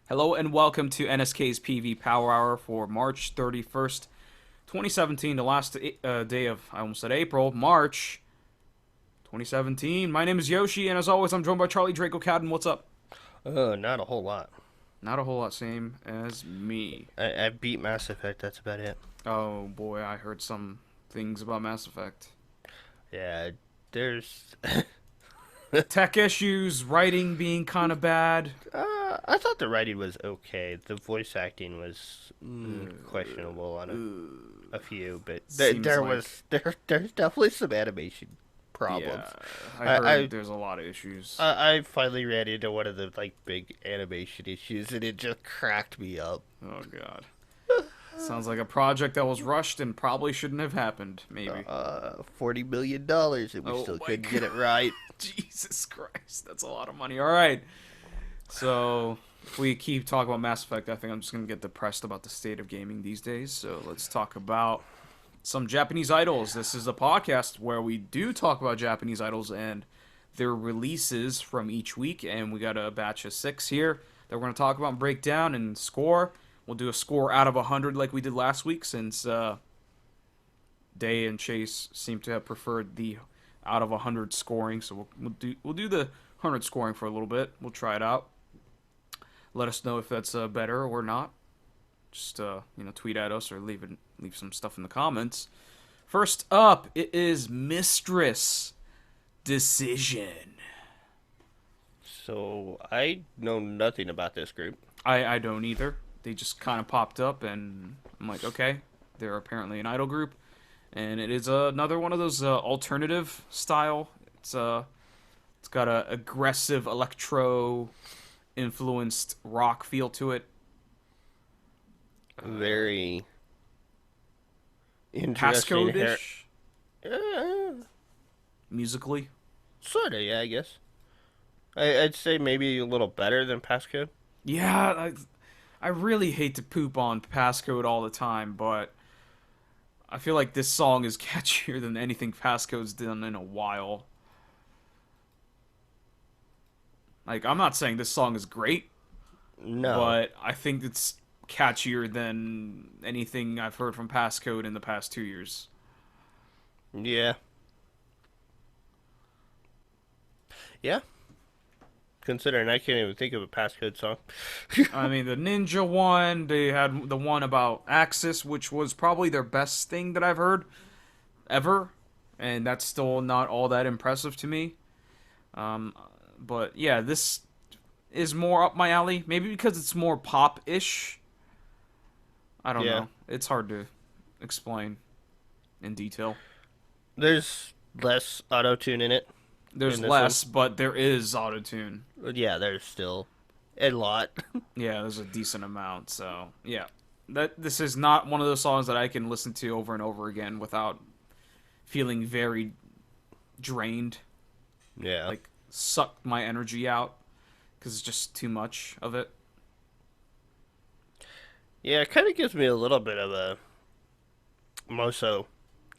Hello and welcome to NSK's PV Power Hour for March 31st, 2017, the last day of, I almost said April, March 2017. My name is Yoshi, and as always, I'm joined by Charlie Draco Cowden. What's up? Not a whole lot. Not a whole lot, same as me. I beat Mass Effect. That's about it. Oh boy, I heard some things about Mass Effect. Yeah, there's. Tech issues, writing being kind of bad. I thought the writing was okay. The voice acting was questionable on a few, but Seems there like, was there's definitely some animation problems. yeah, I I, heard I there's a lot of issues. I finally ran into one of the big animation issues, and it just cracked me up. Oh god. Sounds like a project that was rushed and probably shouldn't have happened, maybe. $40 million, and we Oh still my couldn't get it god. right. Jesus Christ, that's a lot of money. All right. So, if we keep talking about Mass Effect, I think I'm just going to get depressed about the state of gaming these days. So, let's talk about some Japanese idols. This is a podcast where we do talk about Japanese idols and their releases from each week. And we got a batch of 6 here that we're going to talk about and break down and score. We'll do a score out of 100 like we did last week since Day and Chase seem to have preferred the out of 100 scoring. So we'll do the 100 scoring for a little bit. We'll try it out. Let us know if that's better or not. Just tweet at us or leave some stuff in the comments. First up, it is Mistress Decision. So I know nothing about this group. I don't either. They just kind of popped up, and I'm like, okay, they're apparently an idol group, and it is another one of those alternative style. It's got a aggressive electro influenced rock feel to it. Very interesting. Passcode ish Uh, musically. sort of, yeah, I guess. I'd say maybe a little better than Passcode. Yeah, I really hate to poop on Passcode all the time, but I feel like this song is catchier than anything Passcode's done in a while. Like, I'm not saying this song is great, No. but I think it's catchier than anything I've heard from Passcode in the past 2 years. Yeah. Yeah. Considering I can't even think of a Passcode song. I mean, the Ninja one, they had the one about Axis, which was probably their best thing that I've heard ever, and that's still not all that impressive to me. Um, but yeah, this is more up my alley. Maybe because it's more pop-ish. I don't Yeah. know. It's hard to explain in detail. There's less auto tune in it There's in this one. less, but there is autotune. But yeah, there's still a lot. Yeah, there's a decent amount. So yeah, this is not one of those songs that I can listen to over and over again without feeling very drained, Yeah. like sucked my energy out because it's just too much of it. Yeah, it kind of gives me a little bit of a Moso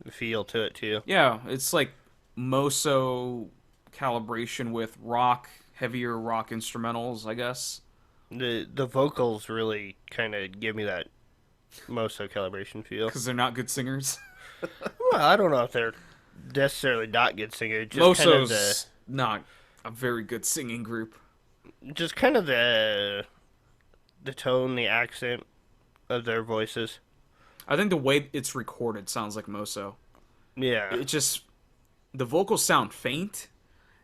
feel to it, too. Yeah, it's like Moso calibration with rock, heavier rock instrumentals, I guess. The vocals really kind of give me that Moso calibration feel. Because they're not good singers. Well, I don't know if they're necessarily not good singers. Just kind of Moso's not a very good singing group. the tone, the accent of their voices. I think the way it's recorded sounds like Moso. Yeah, It just the vocals sound faint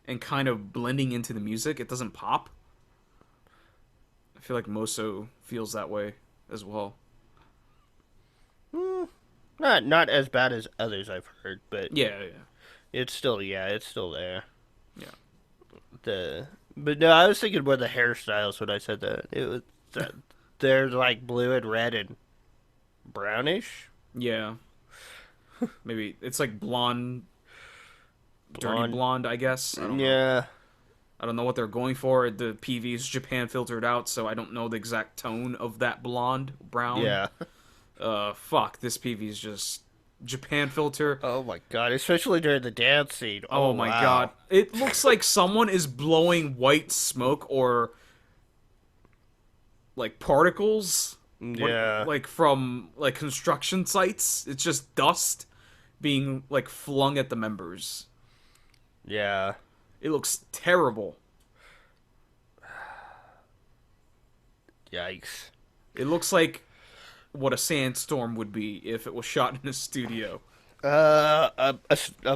and kind of blending into the music. It doesn't pop. I feel like Moso feels that way as well. not as bad as others I've heard, but Yeah, yeah, it's still there. yeah. But no, I was thinking more the hairstyles when I said that. It was that they're like blue and red and brownish. Yeah. Maybe it's like blonde, dirty Blonde. blonde, I guess. I don't know. Yeah, I don't know what they're going for. The PV's Japan filtered out, so I don't know the exact tone of that blonde, brown. yeah. Fuck, this PV's just Japan filter. Oh my god, especially during the dance scene. Oh my wow. god. It looks like someone is blowing white smoke or like particles. Yeah. Like from like construction sites. It's just dust being like flung at the members. Yeah. It looks terrible. Yikes. It looks like what a sandstorm would be if it was shot in a studio. A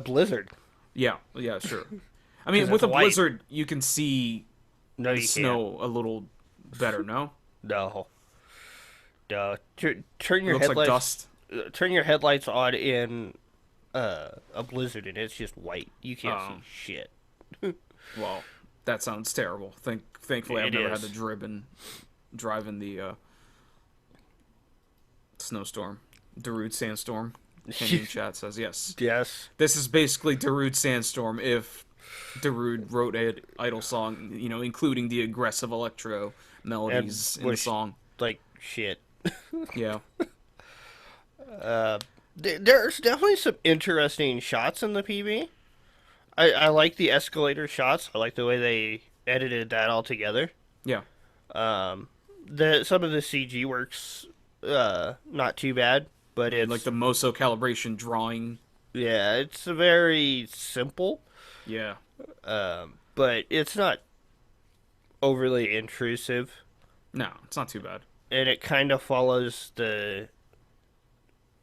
blizzard. Yeah, yeah, sure. I 'Cause mean, with it's a white. blizzard, you can see No, the you snow a little better. No, can't. No. Turn it your looks like headlights. dust. Turn your headlights on in a blizzard, and it's just white. You can't Oh. see shit. Well, that sounds terrible. Thankfully, I've It never is. had to drive in the snowstorm. Darude Sandstorm. Kenyon Chat says yes. Yes. This is basically Darude Sandstorm if Darude wrote an idol song, including the aggressive electro melodies in the which- song. Like shit. Yeah. There's definitely some interesting shots in the PB. I like the escalator shots. I like the way they edited that all together. Yeah. Some of the CG works not too bad, but it's Like the Moso calibration drawing. yeah, it's very simple, Yeah. but it's not overly intrusive, No, it's not too bad. and it kind of follows the.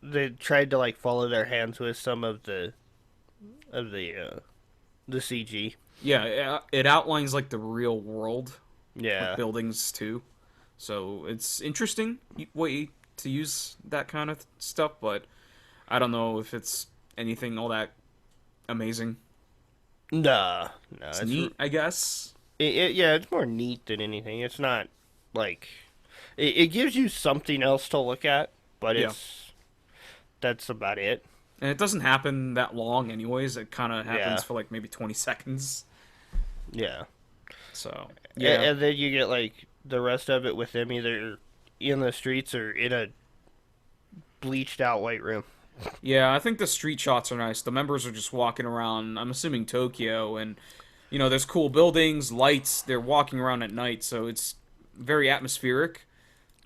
They tried to like follow their hands with some of the CG. Yeah, it outlines like the real world, Yeah, like buildings too. So it's interesting way to use that kind of stuff, but I don't know if it's anything all that amazing. no, It's neat, I guess. Yeah, it's more neat than anything. It's not like it gives you something else to look at, but Yeah. that's about it. And it doesn't happen that long anyways. It kind of happens Yeah. for like maybe 20 seconds. Yeah, So, yeah, yeah. and then you get like the rest of it with them either in the streets or in a bleached out white room. Yeah, I think the street shots are nice. The members are just walking around, I'm assuming Tokyo, and there's cool buildings, lights. They're walking around at night, so it's very atmospheric.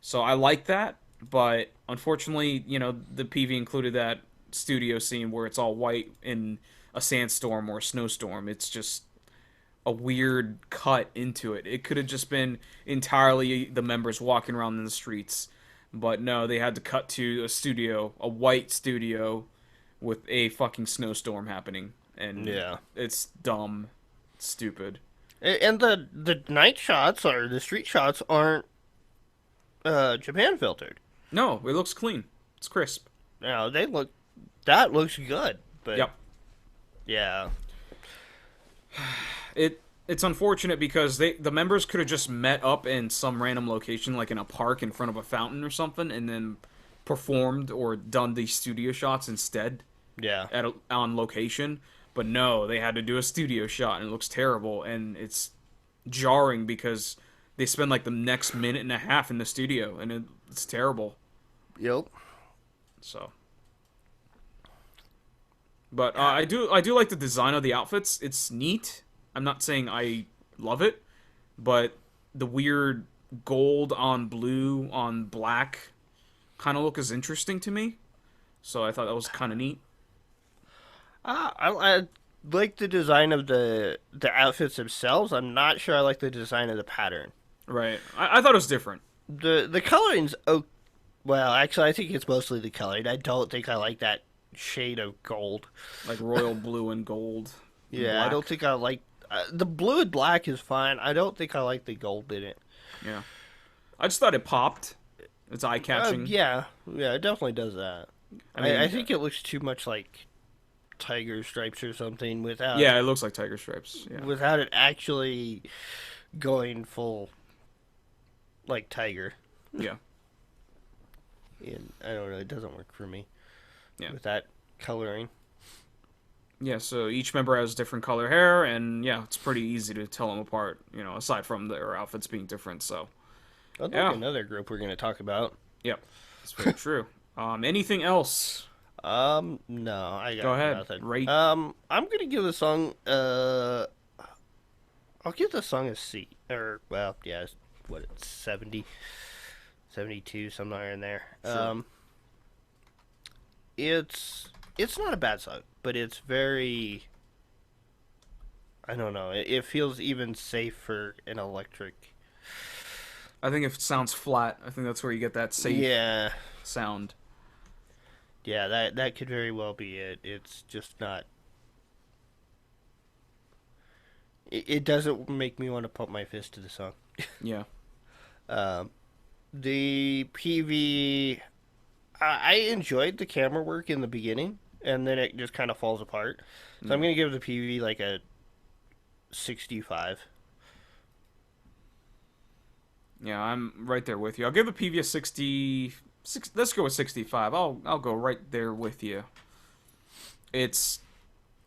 So I like that, but unfortunately, the PV included that studio scene where it's all white in a sandstorm or a snowstorm. It's just a weird cut into it. It could have just been entirely the members walking around in the streets. But no, they had to cut to a white studio with a fucking snowstorm happening. And Yeah. it's dumb. It's stupid. And the night shots or the street shots aren't Japan filtered. No, it looks clean. It's crisp. Now that looks good, but Yep. yeah, It's unfortunate because the members could have just met up in some random location, like in a park in front of a fountain or something, and then performed or done these studio shots instead yeah, on location. But no, they had to do a studio shot, and it looks terrible, and it's jarring because they spend like the next minute and a half in the studio, and it's terrible. yep. So, but I do like the design of the outfits. It's neat. I'm not saying I love it, but the weird gold on blue on black kind of look is interesting to me. So I thought that was kind of neat. I like the design of the outfits themselves. I'm not sure I like the design of the pattern. Right. I thought it was different. The coloring's well, actually, I think it's mostly the coloring. I don't think I like that shade of gold. Like royal blue and gold. and Yeah, I black. don't think I like the blue and black is fine. I don't think I like the gold in it. Yeah. I just thought it popped. It's eye catching. Yeah, it definitely does that. I mean, I think it looks too much like tiger stripes or something without Yeah, it looks like tiger stripes. Yeah. without it actually going full like tiger. Yeah. And I don't know, it doesn't work for me. Yeah. With that coloring. Yeah, so each member has different color hair, and yeah, it's pretty easy to tell them apart, aside from their outfits being different, so. I'd Yeah. like another group we're going to talk about. Yep, that's very true. Anything else? No, I got Go ahead, nothing. rate. I'm going to give the song, I'll give the song a C. Or, well, yeah, what, it's 70, 72, somewhere in there. Sure. It's not a bad song, but it's very, I don't know. It feels even safe for an electric. I think if it sounds flat, I think that's where you get that safe Yeah, sound. yeah. That could very well be it. It's just not. It doesn't make me want to pump my fist to the song. Yeah. Um, the PV, I enjoyed the camera work in the beginning, and then it just kind of falls apart. So I'm Mm. gonna give the PV like a 65. Yeah, I'm right there with you. I'll give the PV a 60. Let's go with 65. I'll go right there with you. It's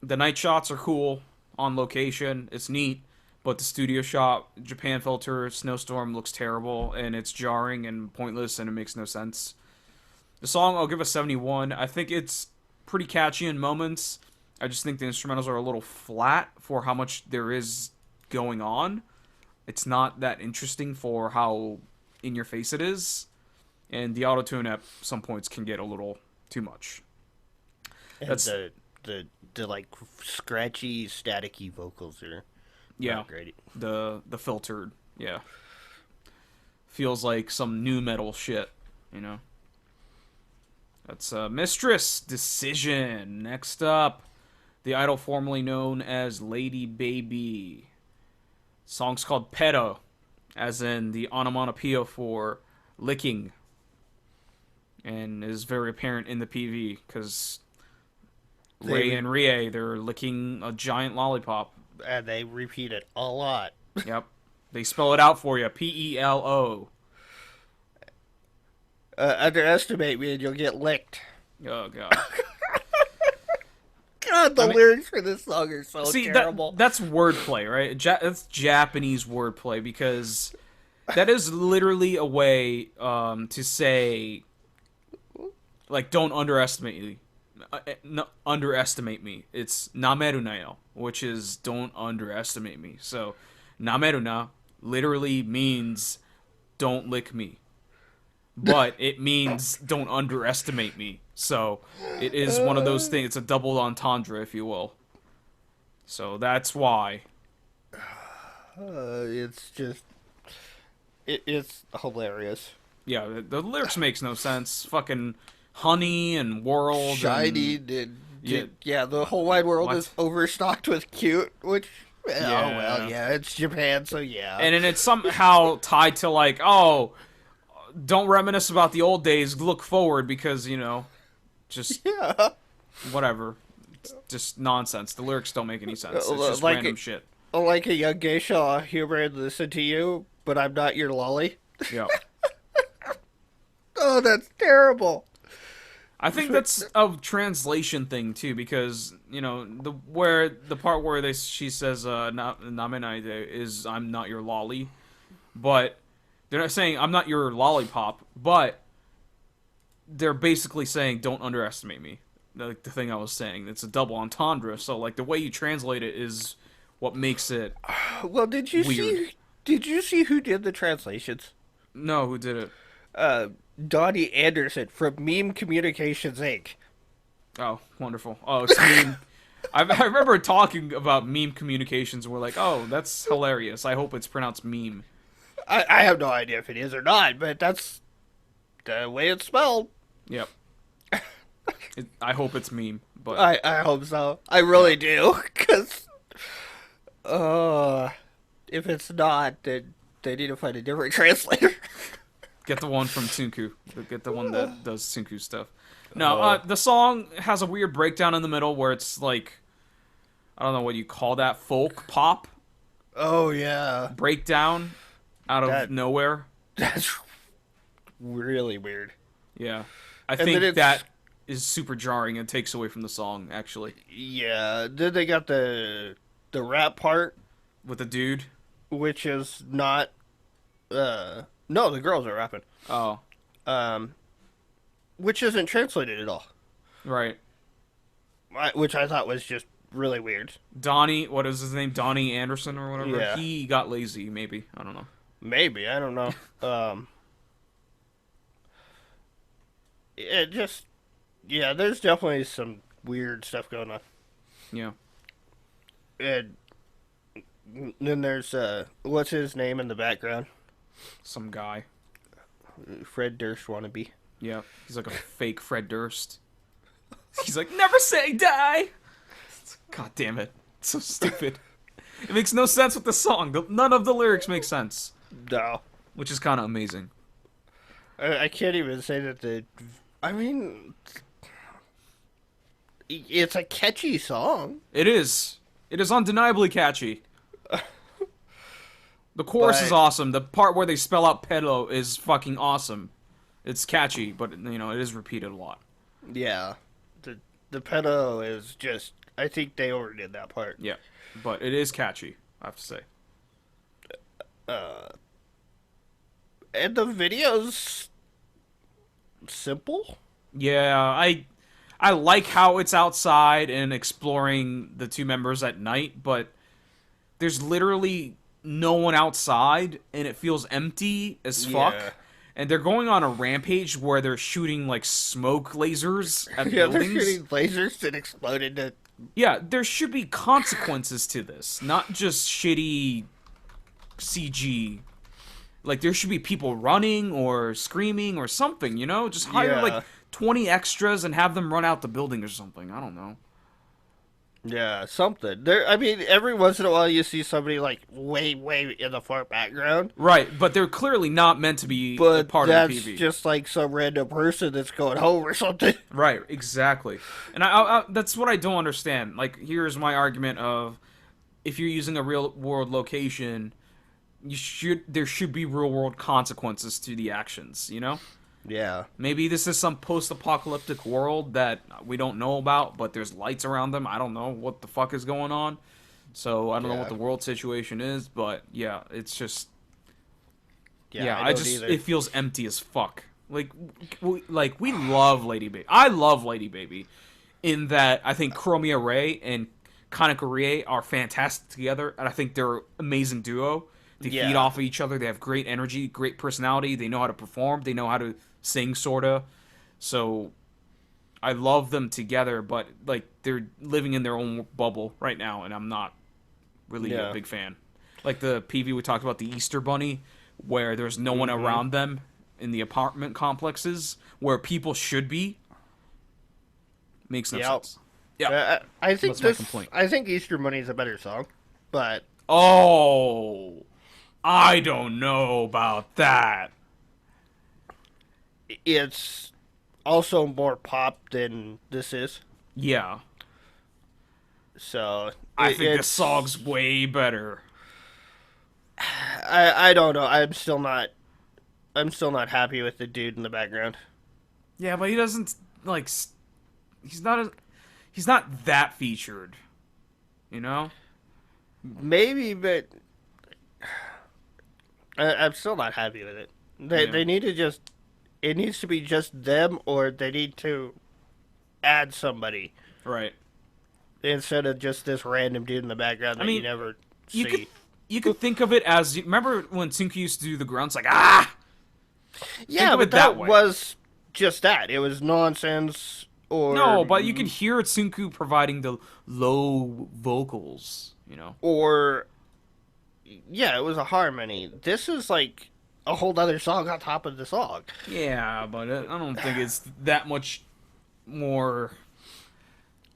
the night shots are cool on location. It's neat, but the studio shot, Japan filter, snowstorm looks terrible and it's jarring and pointless and it makes no sense. The song I'll give a 71. I think it's pretty catchy in moments. I just think the instrumentals are a little flat for how much there is going on. It's not that interesting for how in your face it is, and the autotune at some points can get a little too much. And That's the like scratchy, staticky vocals are yeah, not great. the filtered, yeah. Feels like some new metal shit, you know. That's Mistress Decision. Next up, the idol formerly known as Lady Baby. Song's called Pedo, as in the onomatopoeia for licking, and is very apparent in the PV because Ray and Rie, they're licking a giant lollipop. And they repeat it a lot. Yep. They spell it out for you. Pelo. Underestimate me and you'll get licked. Oh god. God, the I mean, lyrics for this song are so see, terrible. that's wordplay, right? That's Japanese wordplay because that is literally a way to say, like, don't underestimate me. No, underestimate me. It's nameru na yo, which is don't underestimate me. So, nameru na literally means don't lick me. But it means don't underestimate me. So, it is one of those things. It's a double entendre, if you will. So, that's why. It's just, it's hilarious. Yeah, the lyrics makes no sense. Fucking honey and world. Shiny And, yeah, the whole wide world What? is overstocked with cute, which, oh Yeah. well, yeah, it's Japan, so yeah. and then it's somehow tied to, like, oh, don't reminisce about the old days. Look forward because, just Yeah. whatever. It's just nonsense. The lyrics don't make any sense. It's just Like random shit. Like a young geisha, humor and listen to you, but I'm not your lolly. Yeah. Oh, that's terrible. I think that's a translation thing too, because the part where she says "namenai" is "I'm not your lolly," but they're not saying "I'm not your lollipop," but they're basically saying "Don't underestimate me." Like the thing I was saying, it's a double entendre. So like the way you translate it is what makes it. Well, did you Weird. see? Did you see who did the translations? No, who did it? Donnie Anderson from Meme Communications Inc. Oh, wonderful. Oh, it's meme. I remember talking about meme communications. And we're like, oh, that's hilarious. I hope it's pronounced meme. I have no idea if it is or not, but that's the way it's spelled. Yep. I hope it's meme, but I hope so. I really do, because if it's not, then they need to find a different translator. get the one from Tsunku. Get the one that does Tsunku stuff. No, the song has a weird breakdown in the middle where it's like, I don't know what you call that, folk pop Oh yeah, breakdown out of nowhere. that's really weird. Yeah. I then think it's- that is super jarring and takes away from the song, actually. Yeah, then they got the rap part, With the dude. which is not. No, the girls are rapping. Oh, Which isn't translated at all. right. Which I thought was just really weird. Donnie, what is his name? Donnie Anderson or whatever. Yeah. He got lazy, maybe. I don't know. Maybe, I don't know. It just, yeah, there's definitely some weird stuff going on. Yeah. And then there's, what's his name in the background? Some guy. Fred Durst wannabe. Yeah. He's like a fake Fred Durst. He's like, never say die! God damn it. It's so stupid. It makes no sense with the song. None of the lyrics make sense. No. Which is kind of amazing. I can't even say that the... I mean... It's a catchy song. It is. It is undeniably catchy. The chorus is But- awesome. The part where they spell out pedo is fucking awesome. It's catchy, but, you know, it is repeated a lot. Yeah. The pedo is just... I think they overdid that part. Yeah. But it is catchy, I have to say. And the video's... simple? Yeah, I like how it's outside and exploring the two members at night, but there's literally no one outside and it feels empty as fuck. Yeah. And they're going on a rampage where they're shooting like smoke lasers at Yeah, they're buildings. shooting lasers that explode into... Yeah, there should be consequences to this, not just shitty CG. Like there should be people running or screaming or something, you know? Just hire Yeah. like 20 extras and have them run out the building or something. I don't know. Yeah, something. I mean, every once in a while you see somebody like way in the far background. Right, but they're clearly not meant to be a But part that's of the PV. just like some random person that's going home or something. Right, exactly. And I that's what I don't understand. Like, here's my argument of, if you're using a real world location, there should be real world consequences to the actions, you know? Yeah. Maybe this is some post-apocalyptic world that we don't know about, but there's lights around them. I don't know what the fuck is going on. So I don't know what the world situation is, but yeah, it's just... Yeah, I don't either. it feels empty as fuck. Like we love LADYBABY. I love LADYBABY in that I think Chromia Ray and Kaneko Rie are fantastic together, and I think they're an amazing duo. They feed off of each other. They have great energy, great personality. They know how to perform. They know how to sing, sorta. So I love them together, but like they're living in their own bubble right now, and I'm not really a big fan. Like the PV we talked about, the Easter Bunny, where there's no one around them in the apartment complexes where people should be. Makes no sense. Yeah, I think That's my complaint. I think Easter Money's a better song, but Oh, I don't know about that. it's also more pop than this is. Yeah, So I think this it's... song's way better. I don't know. I'm still not happy with the dude in the background. Yeah, but he doesn't like. He's not that featured. You know. Maybe, but I'm still not happy with it. They need to just... It needs to be just them, or they need to add somebody Right. instead of just this random dude in the background that you never see. You could think of it as, remember when Tsunku used to do the grunts like ah. Yeah, of but it that that way. was just that. It was nonsense. Or No, but you could hear Tsunku providing the low vocals. You know. or yeah, it was a harmony. This is like a whole other song on top of the song. Yeah, but I don't think it's that much more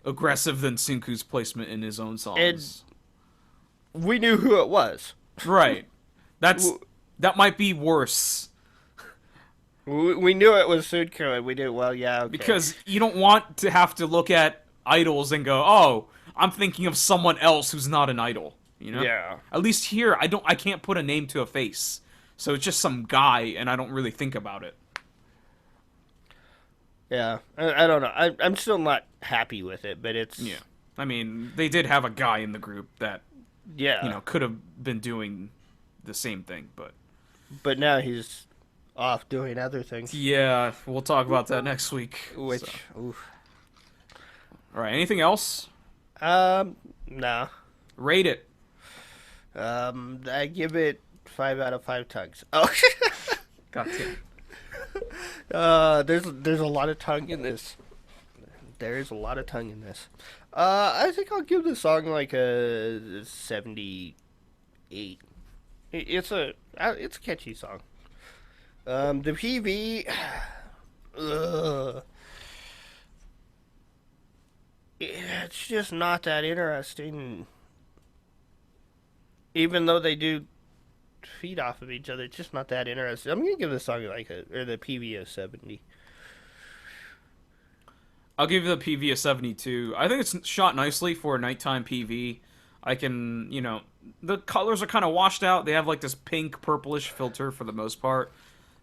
aggressive than Tsunku's placement in his own songs. We knew who it was. Right. That might be worse. We knew it was Sudko, and we did well. Yeah, okay. Because you don't want to have to look at idols and go, "Oh, I'm thinking of someone else who's not an idol." You know? Yeah. At least here, I can't put a name to a face, so it's just some guy, and I don't really think about it. Yeah, I don't know. I'm still not happy with it, but it's... Yeah. I mean, they did have a guy in the group that could have been doing the same thing, but But now he's off doing other things. yeah, we'll talk about that next week. Which, So. oof. All right, anything else? No. Rate it. I give it 5 out of 5 tongues. Oh. God damn. There's a lot of tongue in this. There is a lot of tongue in this. I think I'll give the song like a 78. It's a catchy song. The PV, ugh, it's just not that interesting. Even though they do feed off of each other, it's just not that interesting. I'm gonna give the song or the PV a 70. I'll give you the PV a 72. I think it's shot nicely for a nighttime PV. I can, the colors are kind of washed out. They have like this pink purplish filter for the most part.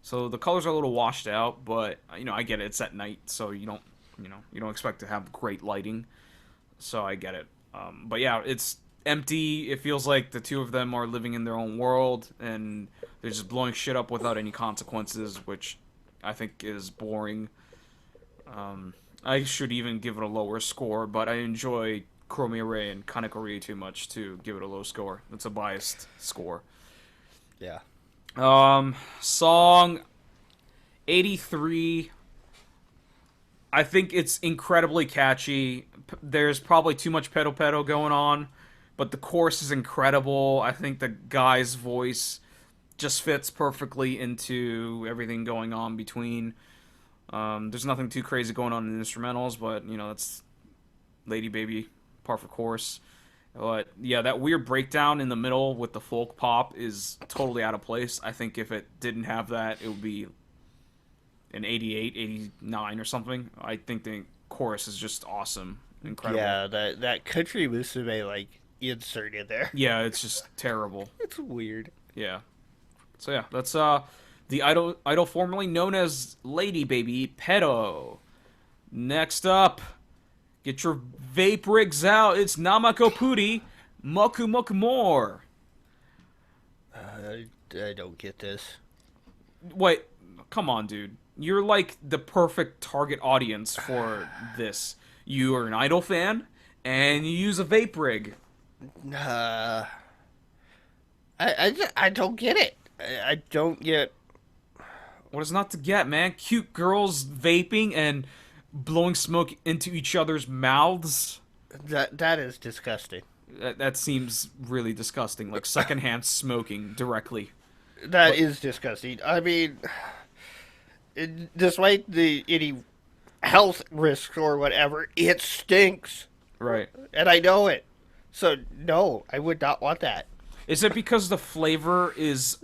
So the colors are a little washed out, but I get it. It's at night, so you don't expect to have great lighting. So I get it. But yeah, it's empty. It feels like the two of them are living in their own world, and they're just blowing shit up without any consequences, which I think is boring. I should even give it a lower score, but I enjoy Chromie and Kaneko too much to give it a low score. It's a biased score. Yeah. Song 83. I think it's incredibly catchy. There's probably too much pedo going on, but the chorus is incredible. I think the guy's voice just fits perfectly into everything going on between. There's nothing too crazy going on in the instrumentals, but that's LADYBABY par for course. But yeah, that weird breakdown in the middle with the folk pop is totally out of place. I think if it didn't have that, it would be an 88, 89 or something. I think the chorus is just awesome. Incredible. Yeah, that country musume inserted there. Yeah, it's just terrible. It's weird. Yeah. So yeah, that's the idol formerly known as LADYBABY Pedo. Next up, get your vape rigs out. It's Namakopuri Moku Moku More. I don't get this. Wait, come on, dude. You're like the perfect target audience for this. You are an idol fan, and you use a vape rig. I don't get it. I don't get. What is not to get, man? Cute girls vaping and blowing smoke into each other's mouths. That is disgusting. That seems really disgusting. Like secondhand smoking directly. That is disgusting. I mean, despite any health risks or whatever, it stinks. Right. And I know it. So, no, I would not want that. Is it because the flavor is...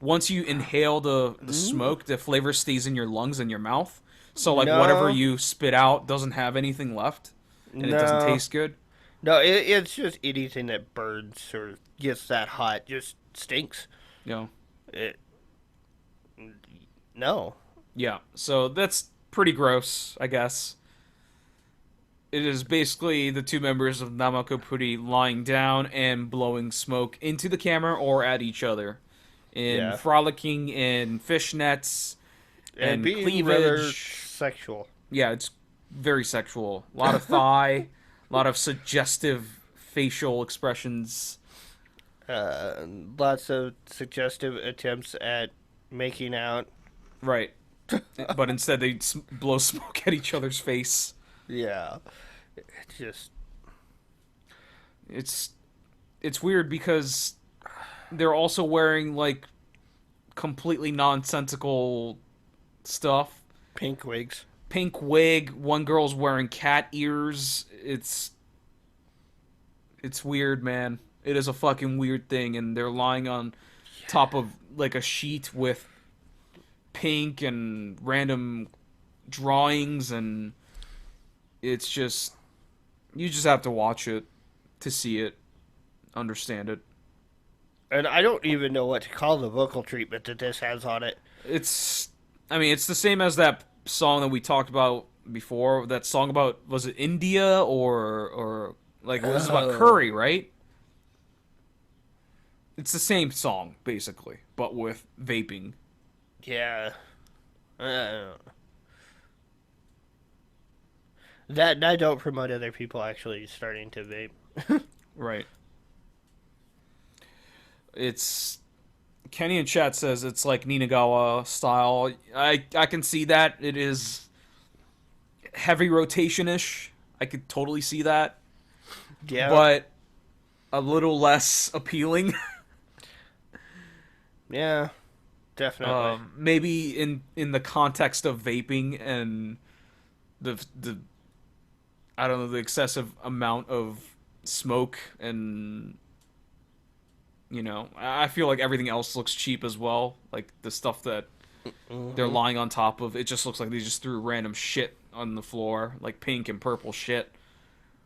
Once you inhale the smoke, the flavor stays in your lungs and your mouth? So, like, whatever you spit out doesn't have anything left? And it doesn't taste good? No, it's just anything that burns or gets that hot just stinks. Yeah. No. Yeah, so that's pretty gross, I guess. It is basically the two members of Namakopuri lying down and blowing smoke into the camera or at each other. Frolicking in fishnets and being cleavage. rather sexual. Yeah, it's very sexual. A lot of thigh, a lot of suggestive facial expressions. Lots of suggestive attempts at making out. Right. But instead they blow smoke at each other's face. Yeah. It's weird because they're also wearing like completely nonsensical stuff. Pink wigs. Pink wig. One girl's wearing cat ears. It's weird, man. It is a fucking weird thing, and they're lying on top of like a sheet with pink and random drawings, and it's just... You just have to watch it to see it, understand it. And I don't even know what to call the vocal treatment that this has on it. It's the same as that song that we talked about before. That song about, was it India or like, it was about curry, right? It's the same song, basically, but with vaping. Yeah. That I don't promote other people actually starting to vape. Right. It's Kenny in chat says it's like Ninagawa style. I can see that. It is heavy rotation-ish. I could totally see that. Yeah. But a little less appealing. Yeah. Definitely. Maybe in the context of vaping and the I don't know, the excessive amount of smoke, and I feel like everything else looks cheap as well. Like the stuff that they're lying on top of, it just looks like they just threw random shit on the floor, like pink and purple shit,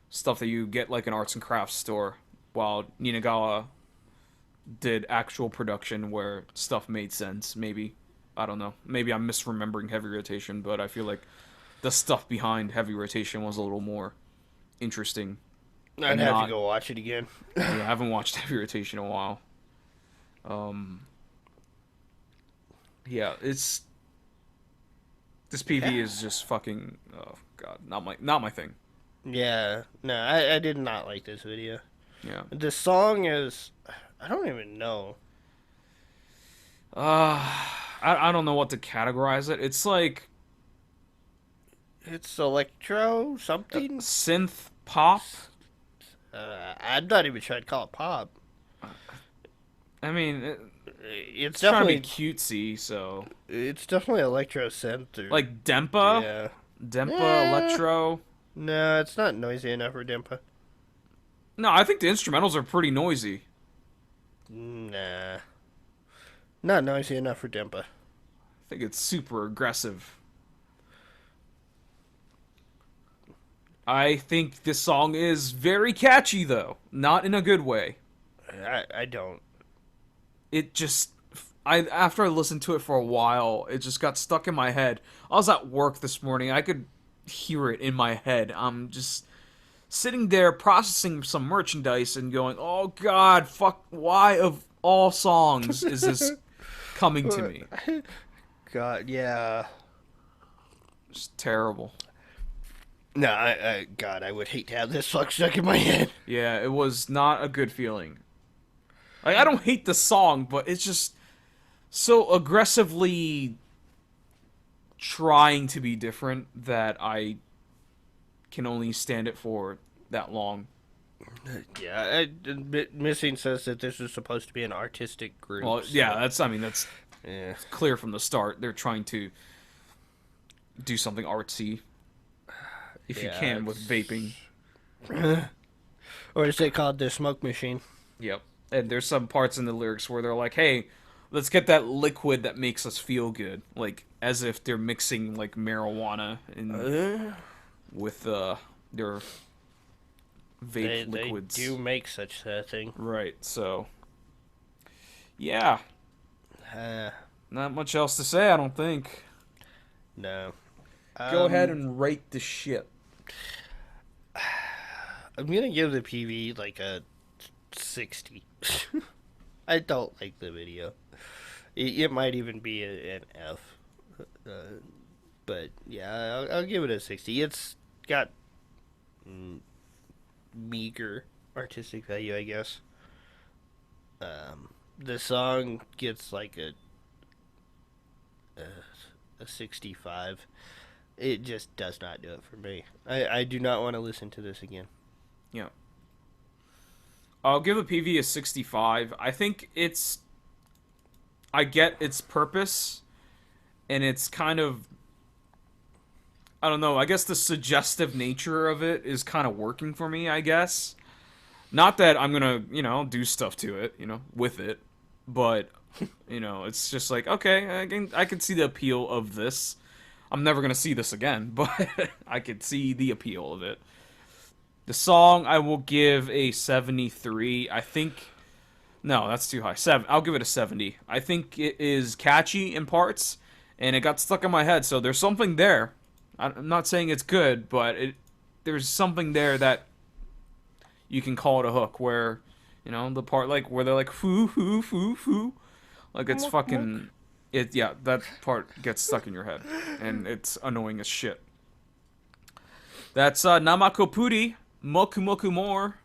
stuff that you get like an arts and crafts store. While Ninagawa did actual production where stuff made sense. Maybe, I don't know. Maybe I'm misremembering heavy rotation, but I feel like the stuff behind heavy rotation was a little more interesting. I'd have to go watch it again. Yeah, I haven't watched heavy rotation in a while. Yeah, this PV is just fucking, oh god, not my thing. Yeah, no, I did not like this video. Yeah. The song is, I don't even know. I don't know what to categorize it. It's like It's electro something. synth pop. I'm not even sure I'd call it pop. I mean, It's trying to definitely be cutesy, so it's definitely electro synth or like Dempa, yeah. Dempa, electro. No, it's not noisy enough for Dempa. No, I think the instrumentals are pretty noisy. Nah, not noisy enough for Dempa. I think it's super aggressive. I think this song is very catchy, though. Not in a good way. I don't. It just... after I listened to it for a while, it just got stuck in my head. I was at work this morning. I could hear it in my head. I'm just sitting there processing some merchandise and going, oh god, fuck, why of all songs is this coming to me? God, yeah. It's terrible. No, God, I would hate to have this fuck stuck in my head. Yeah, it was not a good feeling. Like, I don't hate the song, but it's just so aggressively trying to be different that I can only stand it for that long. Yeah, Missing says that this is supposed to be an artistic group. Well, so- yeah, that's yeah. clear from the start. They're trying to do something artsy, if you Yeah, can, with vaping. Or is it called the smoke machine? Yep. And there's some parts in the lyrics where they're like, hey, let's get that liquid that makes us feel good. Like, as if they're mixing, like, marijuana with their vape liquids. They do make such a thing. Right, so... yeah. Not much else to say, I don't think. No. Go ahead and rate the shit. I'm gonna give the PV like a 60. I don't like the video. It might even be an F. But yeah, I'll give it a 60. It's got meager artistic value, I guess. The song gets like a 65. It just does not do it for me. I do not want to listen to this again. Yeah. I'll give a PV a 65. I think I get its purpose, and it's kind of... I don't know, I guess the suggestive nature of it is kind of working for me, I guess. Not that I'm gonna, do stuff to it, with it. But, it's just like, okay, I can see the appeal of this. I'm never gonna see this again, but I could see the appeal of it. The song, I will give a 73. I think... no, that's too high. I'll give it a 70. I think it is catchy in parts, and it got stuck in my head, so there's something there. I'm not saying it's good, but there's something there that you can call it a hook, where, the part, like, where they're like, foo, foo, foo, foo. Like, it's fucking... yeah, that part gets stuck in your head, and it's annoying as shit. That's Namakopuri, Moku Moku More.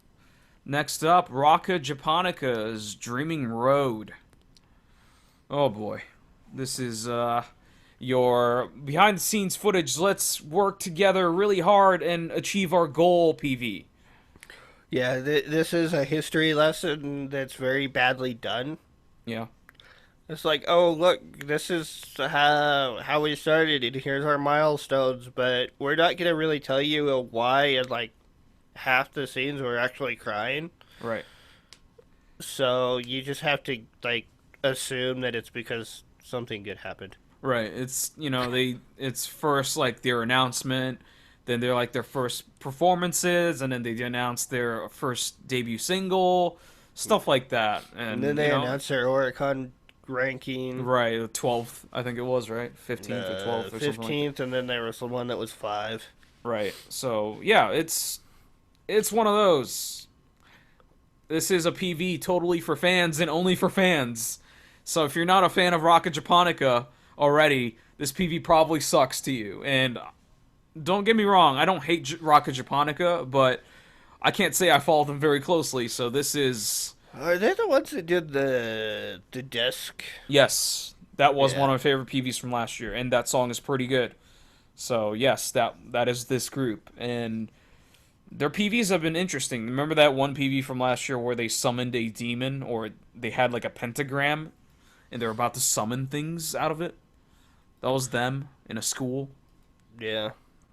Next up, A Japonica's Dreaming Road. Oh boy. This is your behind the scenes footage. Let's work together really hard and achieve our goal, PV. Yeah, this is a history lesson that's very badly done. Yeah. It's like, oh look, this is how we started, and here's our milestones, but we're not gonna really tell you why. And like half the scenes we're actually crying, Right. so you just have to like assume that it's because something good happened. Right. It's it's first like their announcement, then they're like their first performances, and then they announce their first debut single, stuff like that. And And then they announce their Oricon ranking, right, the 12th, I think it was, right? 15th or 12th or something like that. 15th, and then there was the one that was 5. Right. So, yeah, it's one of those. This is a PV totally for fans and only for fans. So if you're not a fan of Rocket Japonica already, this PV probably sucks to you. And don't get me wrong, I don't hate Rocket Japonica, but I can't say I follow them very closely. So this is Are they the ones that did the disc? yes, that was one Yeah. of my favorite PVs from last year, and that song is pretty good. So yes, that is this group, and their PVs have been interesting. Remember that one PV from last year where they summoned a demon, or they had like a pentagram, and they're about to summon things out of it? That was them in a school. Yeah.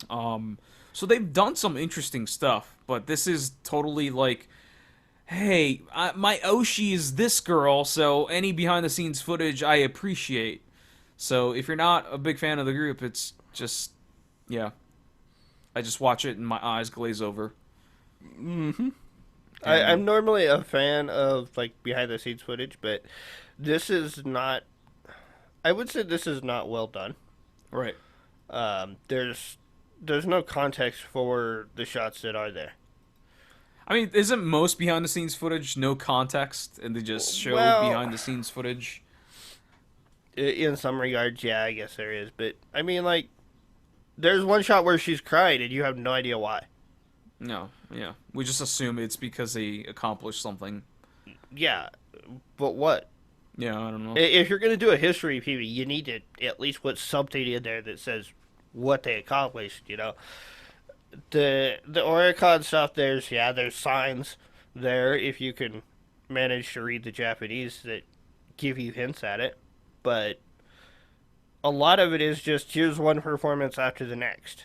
So they've done some interesting stuff, but this is totally like, hey, my Oshi is this girl, so any behind the scenes footage I appreciate. So if you're not a big fan of the group, it's just, yeah, I just watch it and my eyes glaze over. I'm normally a fan of like behind the scenes footage, but this is not. I would say this is not well done. Right. There's no context for the shots that are there. I mean, isn't most behind the scenes footage no context and they just show Well, behind the scenes footage? in some regards, yeah, I guess there is, but I mean, like, there's one shot where she's crying and you have no idea why. No, yeah. We just assume it's because they accomplished something. Yeah, but what? Yeah, I don't know. If you're gonna do a history PV, you need to at least put something in there that says what they accomplished. You know, the Oricon stuff. There's signs there if you can manage to read the Japanese that give you hints at it, but a lot of it is just here's one performance after the next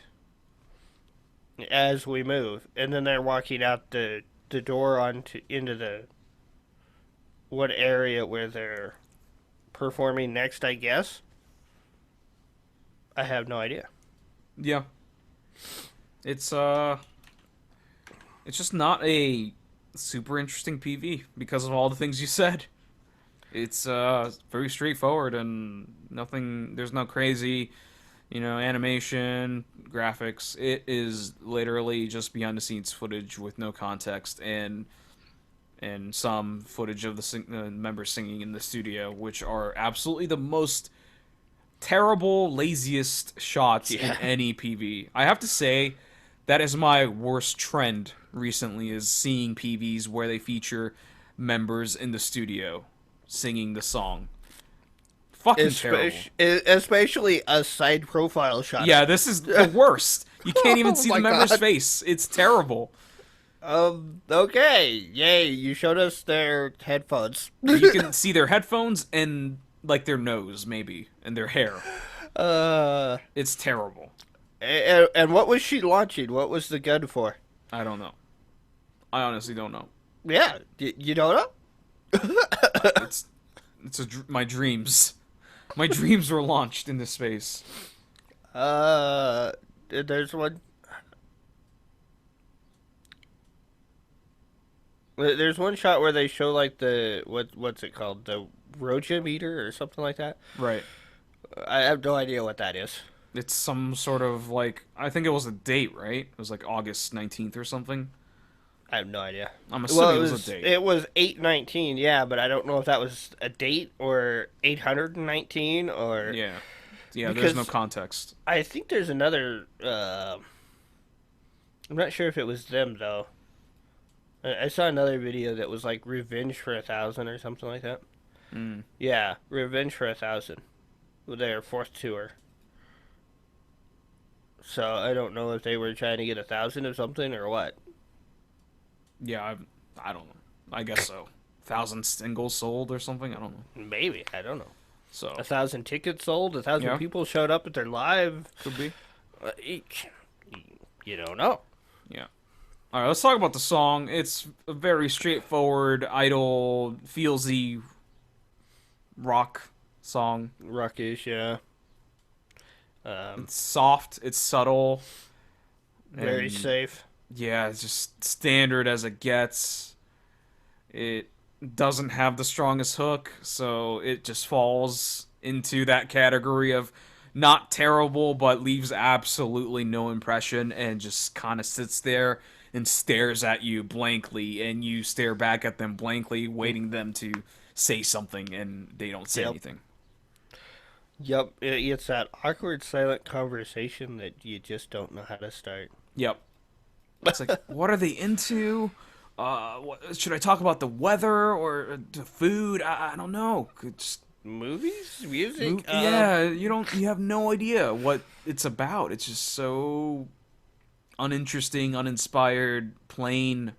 as we move, and then they're walking out the door onto into the what area where they're performing next, I guess. I have no idea. Yeah. It's it's just not a super interesting PV because of all the things you said. It's very straightforward and nothing there's no crazy, animation, graphics. It is literally just behind the scenes footage with no context and some footage of the members singing in the studio, which are absolutely the most terrible, laziest shots in any PV. I have to say, that is my worst trend recently, is seeing PVs where they feature members in the studio singing the song. Fucking terrible. Especially a side profile shot. Yeah, this is the worst. You can't even Oh see my the member's God. face. It's terrible. Okay. Yay, you showed us their headphones. You can see their headphones and like their nose, maybe, and their hair. uh, It's terrible. and what was she launching? What was the gun for? I don't know. I honestly don't know. Yeah, you don't know? It's my dreams. My dreams were launched into space. There's one. There's one shot where they show like the what's it called, the Roja meter or something like that. Right. I have no idea what that is. It's some sort of like I think it was a date, right? It was like August 19th or something. I have no idea. I'm assuming Well, it was a date. it was 819, yeah, but I don't know if that was a date or 819 or Yeah. Yeah, Because- there's no context. I think there's another. I'm not sure if it was them though. I saw another video that was like revenge for 1,000 or something like that. Mm. Yeah, Revenge for 1,000 with their fourth tour. So I don't know if they were trying to get 1,000 or something or what. Yeah, I don't know. I guess so. 1,000 singles sold or something. I don't know. Maybe, I don't know. So 1,000 tickets sold. 1,000 yeah, people showed up at their live. could be. Each. You don't know. Yeah. All right, let's talk about the song. It's a very straightforward, idle, feelsy rock song. Rockish, yeah. It's soft, it's subtle, Very and safe. yeah, it's just standard as it gets. It doesn't have the strongest hook, so it just falls into that category of not terrible, but leaves absolutely no impression and just kind of sits there and stares at you blankly, and you stare back at them blankly, waiting them to say something, and they don't say Yep. anything. Yep, it's that awkward, silent conversation that you just don't know how to start. Yep. It's like, what are they into? Should I talk about the weather or the food? I don't know. Just Movies, music. yeah, you have no idea what it's about. It's just so uninteresting, uninspired, plain,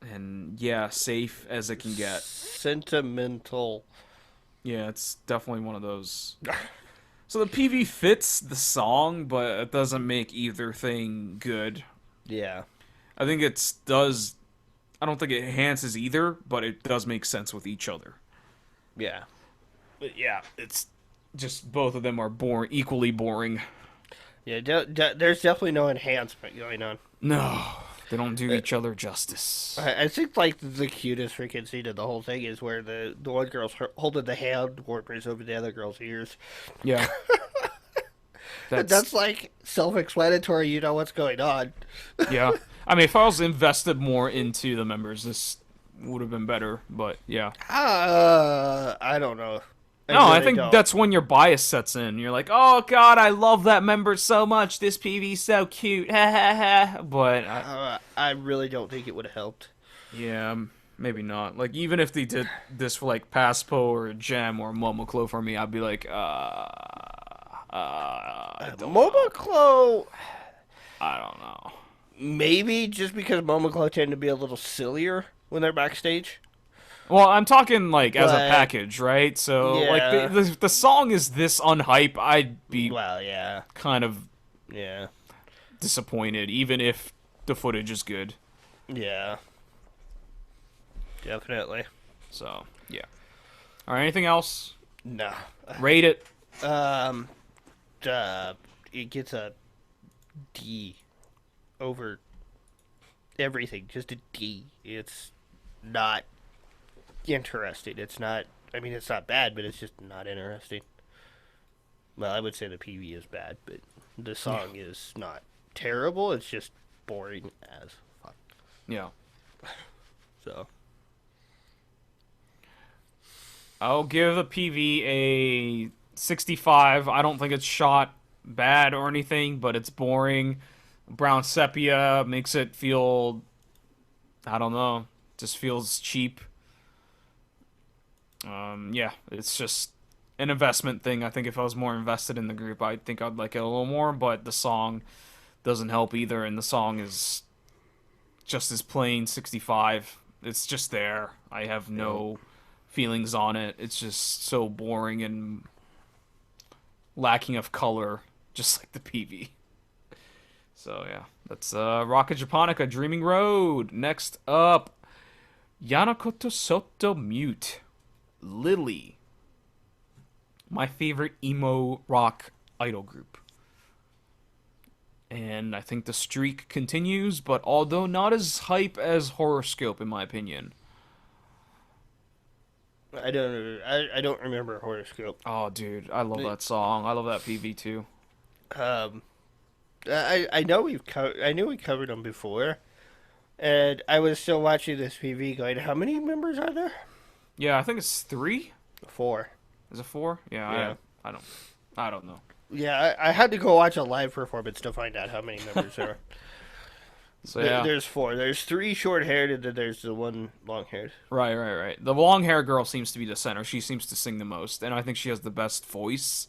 and yeah, safe as it can get. Sentimental. Yeah, it's definitely one of those. So the PV fits the song, but it doesn't make either thing good. Yeah. I think it does. I don't think it enhances either, but it does make sense with each other. Yeah. But yeah, it's just both of them are equally boring. Yeah, there's definitely no enhancement going on. No, they don't do each other justice. I think like the cutest freaking scene of the whole thing is where the one girl's holding the hand warmers over the other girl's ears. Yeah, That's like self-explanatory. You know what's going on. yeah. I mean, if I was invested more into the members, this would have been better. But yeah. I don't know. No, I really think don't. that's when your bias sets in. You're like, oh god, I love that member so much. This PV's so cute. Ha ha ha. But I really don't think it would have helped. yeah, maybe not. Like, even if they did this for like Paspo or Gem or Momoclo for me, I'd be like, I don't know. Momoclo, I don't know. maybe just because Momoclo tend to be a little sillier when they're backstage. Well, I'm talking like as a But- package, right? So Yeah. like the song is this unhype, I'd be Well, yeah, kind of yeah, disappointed, even if the footage is good. yeah, definitely. So yeah. All right, anything else? No, Rate it. it gets a D over everything. Just a D. It's not interesting. It's not. I mean, it's not bad, but it's just not interesting. Well, I would say the PV is bad, but the song is not terrible. It's just boring as fuck. Yeah. So I'll give the PV a 65. I don't think it's shot bad or anything, but it's boring. Brown sepia makes it feel, I don't know, just feels cheap. Yeah, it's just an investment thing. I think if I was more invested in the group, I think I'd like it a little more, but the song doesn't help either, and the song is just as plain 65. It's just there. I have no feelings on it. It's just so boring and lacking of color, just like the PV. So yeah, that's Rocket Japonica, Dreaming Road. Next up, Yanakoto Sotto Mute, Lily. My favorite emo rock idol group. And I think the streak continues, but although not as hype as Horoscope, in my opinion. I don't remember Horoscope. Oh, dude, I love that song. I love that PV too. I know I knew we covered them before, and I was still watching this PV going, how many members are there? Yeah, I think it's 3. 4. Is it 4? Yeah, Yeah. I don't know. Yeah, I had to go watch a live performance to find out how many members there are. So yeah, There's four. There's three short-haired, and then there's the one long-haired. right. The long hair girl seems to be the center. She seems to sing the most, and I think she has the best voice.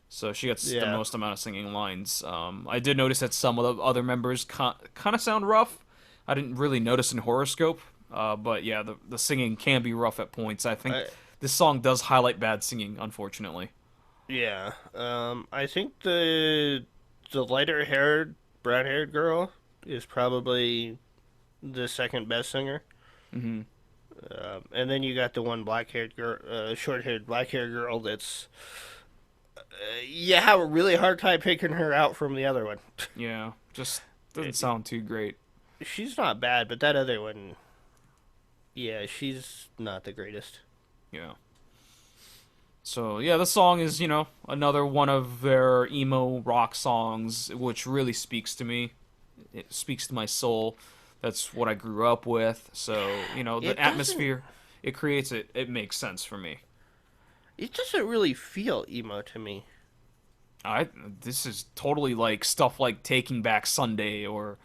So she gets the Yeah. most amount of singing lines. I did notice that some of the other members kind of sound rough. I didn't really notice in Horoscope, but yeah, the singing can be rough at points. I think I, this song does highlight bad singing, unfortunately. yeah. I think the lighter-haired, brown-haired girl is probably the second best singer. Hmm. And then you got the one black-haired girl, short-haired black-haired girl. That's you have a really hard time picking her out from the other one. Yeah, just doesn't sound too great. She's not bad, but that other one, yeah, she's not the greatest. Yeah. So yeah, the song is, another one of their emo rock songs, which really speaks to me. It speaks to my soul. That's what I grew up with. So, the It atmosphere it creates, it makes sense for me. it doesn't really feel emo to me. This is totally like stuff like Taking Back Sunday or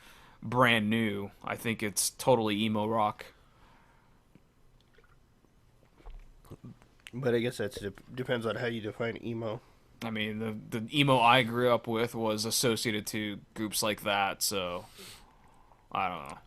Brand New. I think it's totally emo rock. But I guess that depends on how you define emo. I mean, the emo I grew up with was associated to groups like that, so I don't know.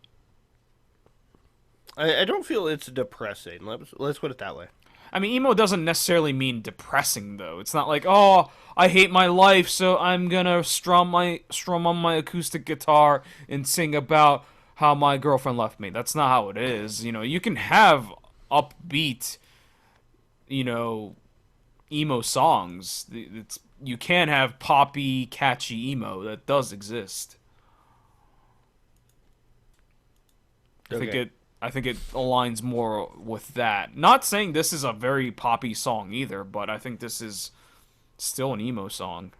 I don't feel it's depressing. Let's put it that way. I mean, emo doesn't necessarily mean depressing, though. It's not like, oh, I hate my life, so I'm gonna strum on my acoustic guitar and sing about how my girlfriend left me. That's not how it is. You can have upbeat, emo songs. You can have poppy, catchy emo. That does exist. Okay. I think it aligns more with that. Not saying this is a very poppy song either, but I think this is still an emo song.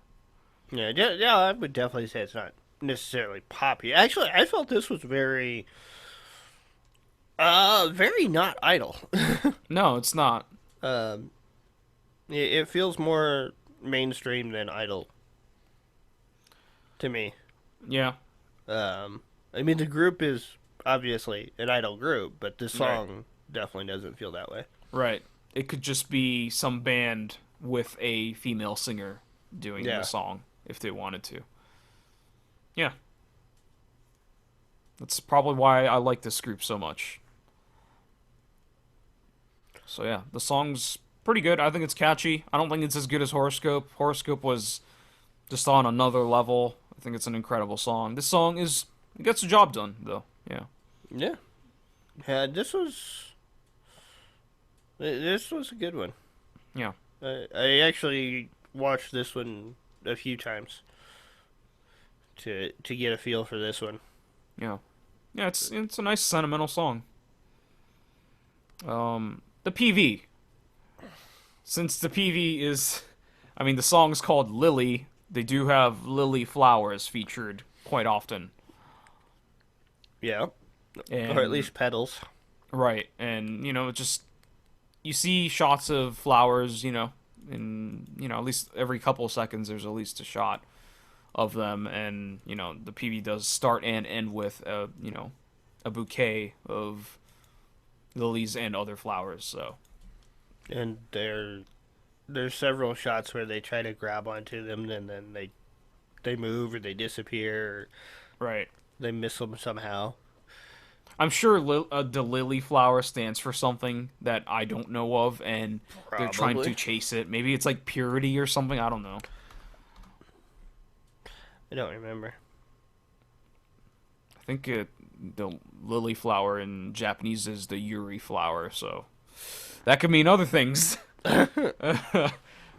Yeah, I would definitely say it's not necessarily poppy. Actually, I felt this was very not idle. No, it's not. um, it feels more mainstream than idle to me. Yeah, I mean, the group is obviously an idol group, but this right. song definitely doesn't feel that way. Right. It could just be some band with a female singer doing Yeah. the song if they wanted to. Yeah. That's probably why I like this group so much. So yeah, the song's pretty good. I think it's catchy. I don't think it's as good as Horoscope. Horoscope was just on another level. I think it's an incredible song. This song it gets the job done though. Yeah. Yeah, yeah. This was a good one. Yeah. I actually watched this one a few times to get a feel for this one. Yeah. Yeah, it's a nice sentimental song. The PV. Since the PV is I mean the song's called Lily, they do have lily flowers featured quite often. Yeah, And or at least petals. right, and just you see shots of flowers, and at least every couple of seconds there's at least a shot of them, and the PV does start and end with a bouquet of lilies and other flowers. So And there's several shots where they try to grab onto them, and then they move or they disappear, or right, they miss them somehow. I'm sure the lily flower stands for something that I don't know of, and they're trying to Probably. chase it. Maybe it's like purity or something. I don't know. I don't remember. I think the lily flower in Japanese is the yuri flower, so that could mean other things.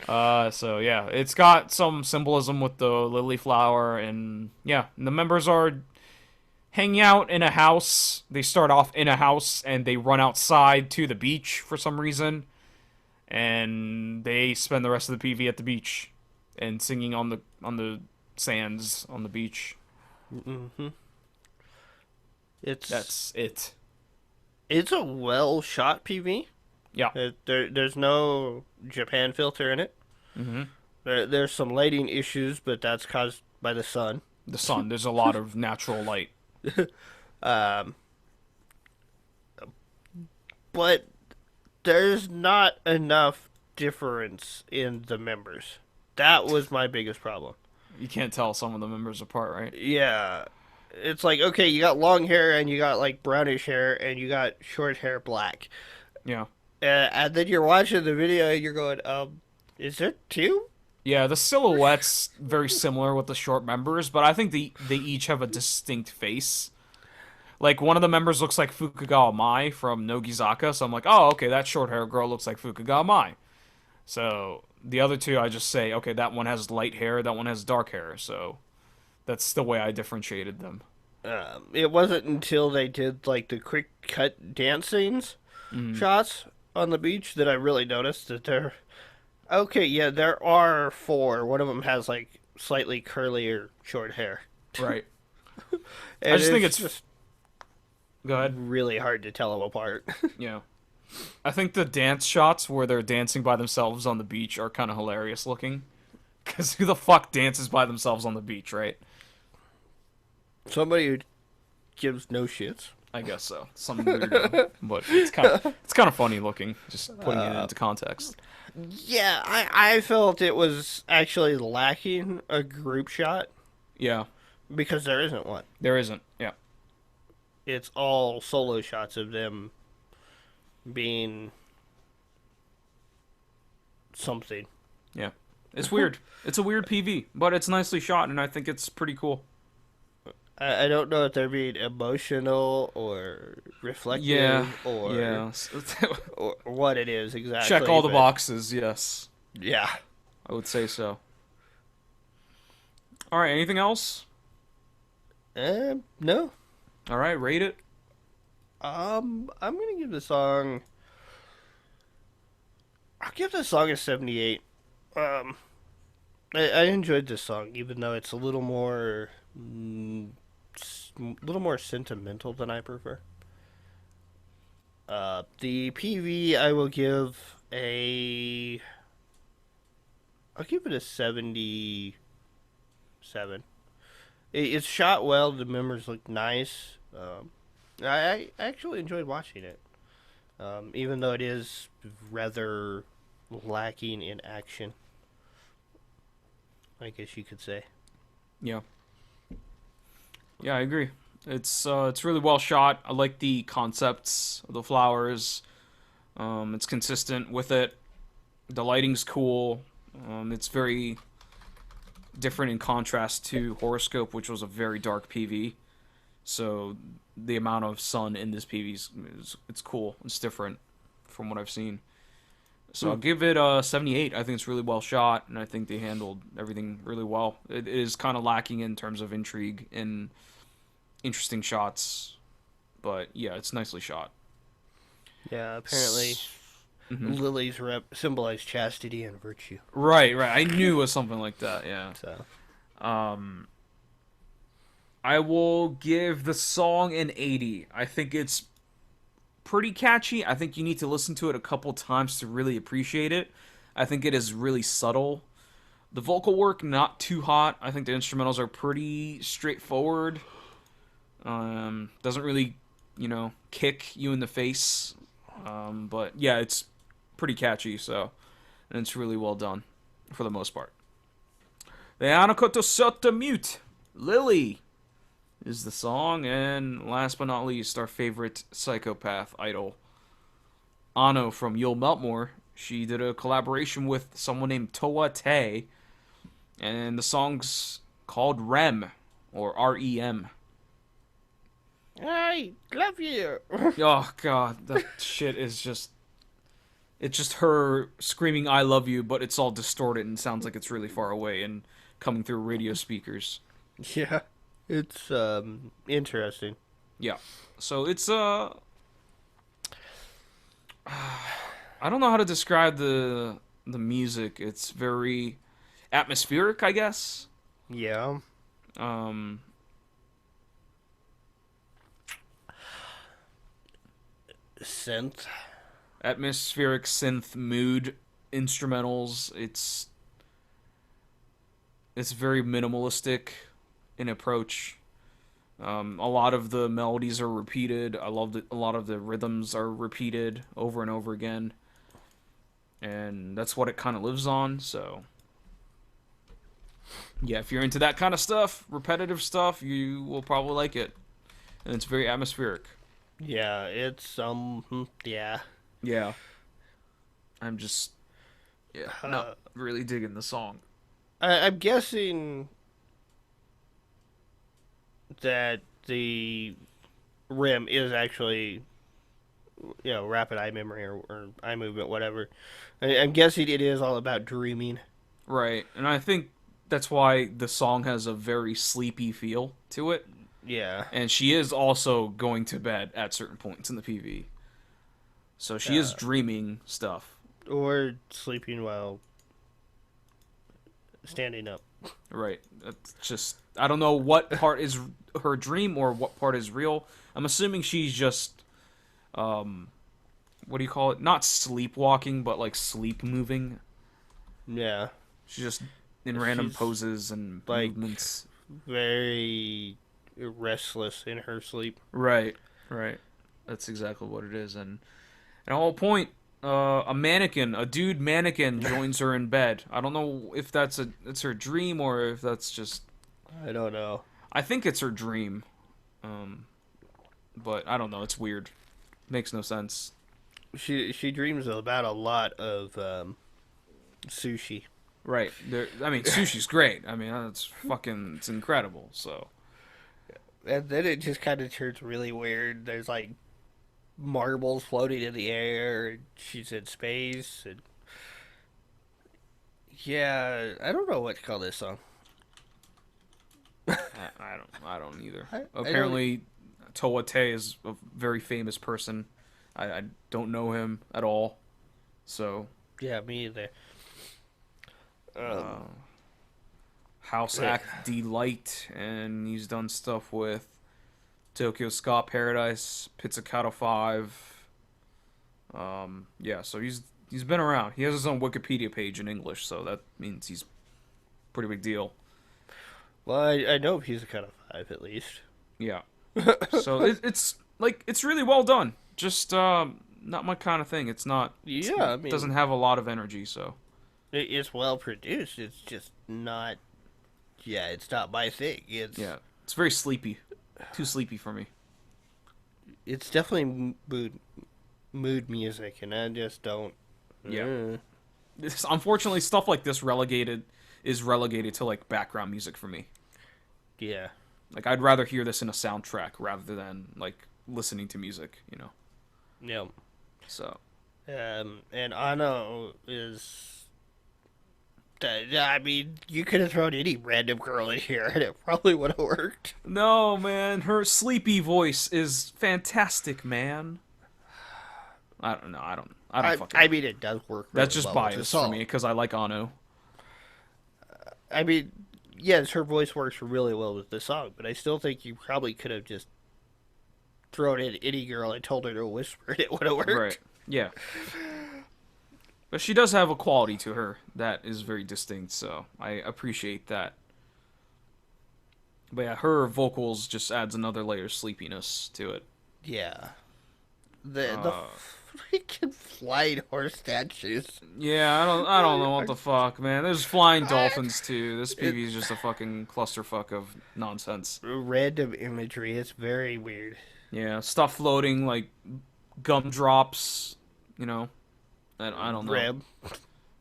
So yeah, it's got some symbolism with the lily flower, and yeah, the members are hanging out in a house. They start off in a house, and they run outside to the beach for some reason, and they spend the rest of the PV at the beach and singing on the sands on the beach. Hmm. That's it. It's a well shot PV. Yeah. There's no Japan filter in it. Mm-hmm. There's some lighting issues, but that's caused by the sun. The sun. There's a lot of natural light. um, but there's not enough difference in the members. That was my biggest problem. You can't tell some of the members apart, right? Yeah. It's like, okay, you got long hair and you got like brownish hair and you got short hair black. Yeah. And then you're watching the video and you're going, is there two? Yeah, the silhouette's very similar with the short members, but I think they each have a distinct face. Like, one of the members looks like Fukugawa Mai from Nogizaka, so I'm like, oh, okay, that short hair girl looks like Fukugawa Mai. So, the other two, I just say, okay, that one has light hair, that one has dark hair, so that's the way I differentiated them. It wasn't until they did like the quick cut dance scenes Mm, shots on the beach that I really noticed that they're okay. Yeah, there are four. One of them has like slightly curlier short hair, right. I and just think it's it's... just Go ahead. really hard to tell them apart. Yeah. I think the dance shots where they're dancing by themselves on the beach are kind of hilarious looking. Because who the fuck dances by themselves on the beach, right? Somebody who gives no shits. I guess so. Some weirdo. But it's kind of funny looking, just putting it into context. Yeah, I felt it was actually lacking a group shot Yeah, because there isn't one. there isn't. Yeah. It's all solo shots of them being something. Yeah. It's weird. It's a weird PV, but it's nicely shot, and I think it's pretty cool. I don't know if they're being emotional or reflective Yeah. or, Yeah. or what it is exactly. Check all the but boxes, yes. Yeah. I would say so. Alright, anything else? No. Alright, rate it. I'm gonna give the song. I'll give the song a 78. I enjoyed this song, even though it's a little more, little more sentimental than I prefer. The PV I will give a. I'll give it a 77. It's shot well. The members look nice. I actually enjoyed watching it, even though it is rather lacking in action. I guess you could say. Yeah. Yeah, I agree. It's really well shot. I like the concepts of the flowers. It's consistent with it. The lighting's cool. It's very different in contrast to Horoscope, which was a very dark PV. So the amount of sun in this PV is it's cool. It's different from what I've seen. So I'll give it a 78. I think it's really well shot, and I think they handled everything really well. It is kind of lacking in terms of intrigue and interesting shots, but yeah, it's nicely shot. Yeah, apparently Mhm. lilies symbolize chastity and virtue. Right, right. I knew it was something like that. Yeah. So I will give the song an 80. I think it's pretty catchy. I think you need to listen to it a couple times to really appreciate it. I think it is really subtle. The vocal work, not too hot. I think the instrumentals are pretty straightforward. Doesn't really, kick you in the face. But yeah, it's pretty catchy, and it's really well done for the most part. The Yanakoto Sotto Mute, Lily, is the song, and last but not least, our favorite psychopath idol, Ano from You'll Melt More. She did a collaboration with someone named TOWA TEI, and the song's called REM, or REM. I love you. Oh god, that shit is just... It's just her screaming "I love you," but it's all distorted and sounds like it's really far away and coming through radio speakers. Yeah, it's interesting. Yeah. So it's I don't know how to describe the music. It's very atmospheric, I guess. Yeah. Um Synth. Atmospheric synth mood instrumentals. It's very minimalistic in approach. A lot of the melodies are repeated. I love that a lot of the rhythms are repeated over and over again, and that's what it kind of lives on. So, yeah, if you're into that kind of stuff, repetitive stuff, you will probably like it, and it's very atmospheric. Yeah, it's yeah. Yeah, I'm just yeah, no, Uh, really digging the song. I'm guessing that the REM is actually, rapid eye memory or eye movement, whatever. I'm guessing it is all about dreaming. Right, and I think that's why the song has a very sleepy feel to it. Yeah. And she is also going to bed at certain points in the PV. So she is Uh, dreaming stuff. or sleeping while standing up. Right. It's just I don't know what part is her dream or what part is real. I'm assuming she's just what do you call it? Not sleepwalking, but like sleep moving. Yeah. She's just in random She's poses and like movements. very restless in her sleep. Right. Right. That's exactly what it is. And at all point, a mannequin, a dude mannequin, joins her in bed. I don't know if it's her dream or if that's just. I don't know. I think it's her dream, um, but I don't know. It's weird. Makes no sense. She dreams about a lot of sushi. Right. There. I mean, sushi's great. I mean, it's incredible. So. And then it just kind of turns really weird. There's like marbles floating in the air. And she's in space. And yeah, I don't know what to call this song. I don't either. I don't. Apparently, TOWA TEI is a very famous person. I don't know him at all. So. Yeah, me either. Uh, House Yeah. Act Delight, and he's done stuff with Tokyo Ska Paradise, Pizzicato 5. Yeah, so he's been around. He has his own Wikipedia page in English, so that means he's a pretty big deal. Well, I know he's a cut of five at least. Yeah. So it's like it's really well done. Just not my kind of thing. It's not. Yeah, I It mean, doesn't have a lot of energy, so it's well produced. It's just not. Yeah, it's not my thing. yeah, it's very sleepy. Too sleepy for me. It's definitely mood music, and I just don't. Yeah. Uh, Unfortunately, stuff like this is relegated to like background music for me. yeah. Like I'd rather hear this in a soundtrack rather than like listening to music, you know. Yeah. So And Ano is. I mean, you could have thrown any random girl in here, and it probably would have worked. no, man, her sleepy voice is fantastic, man. I don't know. I don't fucking. I mean, it does work. Really That's just well with the bias for song. me because I like Ano. I mean, yes, her voice works really well with the song, but I still think you probably could have just thrown in any girl and told her to whisper, and it would have worked. Right. Yeah. But she does have a quality to her that is very distinct, so I appreciate that. But yeah, her vocals just adds another layer of sleepiness to it. Yeah. The Uh, freaking flying horse statues. yeah, I don't know what the fuck, man. There's flying I- dolphins too. This PV is just a fucking clusterfuck of nonsense. Random imagery. It's very weird. Yeah, stuff floating like gumdrops, you know. I don't know. Reb.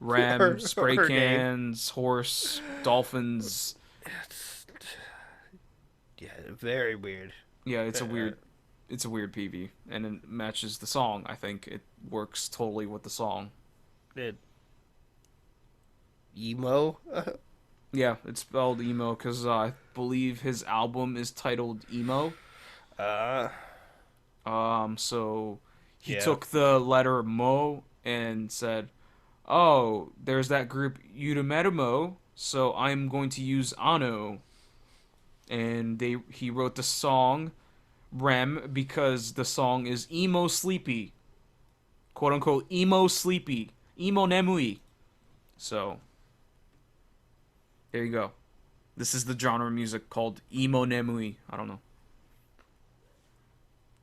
Ram, spray her name. cans, horse, dolphins. It's, yeah, very weird. Yeah, it's a weird PV, and it matches the song. I think it works totally with the song. It, emo. Yeah, it's spelled emo because I believe his album is titled Emo. uh, So he Yeah. took the letter Mo and said, "Oh, there's that group Udamerimo, so I'm going to use Ano." And he wrote the song Rem because the song is emo sleepy, quote unquote emo sleepy, emo nemui. So there you go. This is the genre of music called emo nemui. I don't know.